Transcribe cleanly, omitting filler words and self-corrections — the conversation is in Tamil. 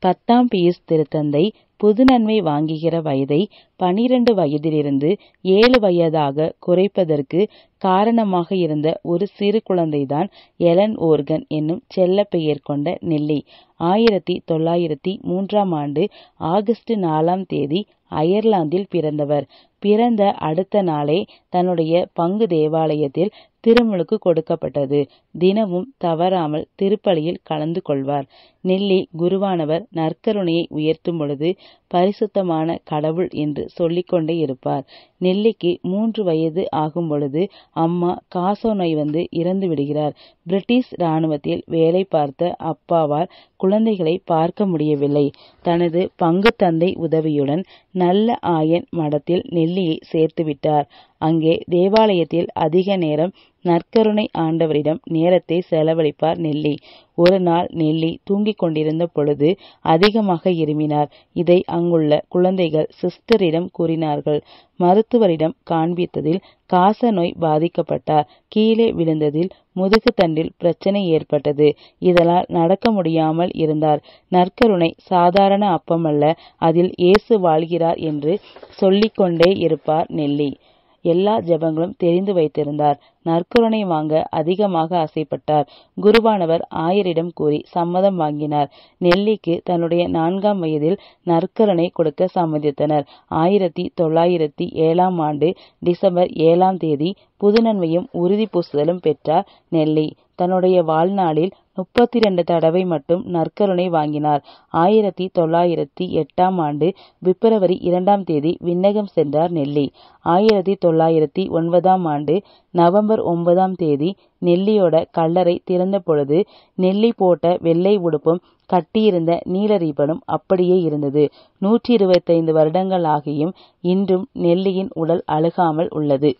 10ஆம் பியூஸ் திருத்தந்தை புதுநன்மை வாங்குகிற வயதை 12 வயதிலிருந்து 7 வயதாக குறைப்பதற்கு காரணமாக இருந்த ஒரு சிறு குழந்தைதான் எலன் ஓர்கன் என்னும் செல்ல பெயர் கொண்ட நெல்லி. 1903ஆம் ஆண்டு ஆகஸ்ட் 4ஆம் தேதி அயர்லாந்தில் பிறந்தவர். பிறந்த அடுத்த நாளே தன்னுடைய பங்கு தேவாலயத்தில் திருமுழுக்கு கொடுக்கப்பட்டது. தினமும் தவறாமல் திருப்பலியில் கலந்து கொள்வார். நெல்லி குருவானவர் நற்கருணையை உயர்த்தும் பொழுது பரிசுத்தமான கடவுள் என்று சொல்லிக்கொண்டே இருப்பார். நெல்லிக்கு 3 வயது ஆகும் பொழுது அம்மா காசநோய் வந்து இறந்து விடுகிறார். பிரிட்டிஷ் இராணுவத்தில் வேலை பார்த்த அப்பாவால் குழந்தைகளை பார்க்க முடியவில்லை. தனது பங்கு தந்தை உதவியுடன் நல்ல ஆயன் மடத்தில் நெல்லியை சேர்த்துவிட்டார். அங்கே தேவாலயத்தில் அதிக நேரம் நற்கருணை ஆண்டவரிடம் நேரத்தை செலவழிப்பார் நெல்லி. ஒரு நாள் நெல்லி தூங்கிக் கொண்டிருந்த பொழுது அதிகமாக இருமினார். இதை அங்குள்ள குழந்தைகள் சிஸ்டரிடம் கூறினார்கள். மருத்துவரிடம் காண்பித்ததில் காச நோய் பாதிக்கப்பட்டார். கீழே விழுந்ததில் முதுகு தண்டில் பிரச்சனை ஏற்பட்டது. இதனால் நடக்க முடியாமல் இருந்தார். நற்கருணை சாதாரண அப்பமல்ல, அதில் இயேசு வாழ்கிறார் என்று சொல்லிக்கொண்டே இருப்பார் நெல்லி. எல்லா ஜெபங்களும் தெரிந்து வைத்திருந்தார். நற்கருணை வாங்க அதிகமாக ஆசைப்பட்டார். குருவானவர் ஆயரிடம் கூறி சம்மதம் வாங்கினார். நெல்லிக்கு தன்னுடைய 4ஆம் வயதில் நற்கருணை கொடுக்க சம்மதித்தனர். 1907ஆம் ஆண்டு டிசம்பர் 7ஆம் தேதி புதுநன்மையும் உறுதி பூசுதலும் பெற்றார் நெல்லி. தன்னுடைய வாழ்நாளில் 32 தடவை மட்டும் நற்கருணை வாங்கினார். 1908ஆம் ஆண்டு பிப்ரவரி 2ஆம் தேதி விண்ணகம் சென்றார் நெல்லி. 1909ஆம் ஆண்டு நவம்பர் 9ஆம் தேதி நெல்லியோட கல்லறை திறந்த பொழுது நெல்லி போட்ட வெள்ளை உடுப்பும் கட்டியிருந்த நீல ரிப்பனும் அப்படியே இருந்தது. 125 வருடங்கள் ஆகியும் இன்றும் நெல்லியின் உடல் அழுகாமல் உள்ளது.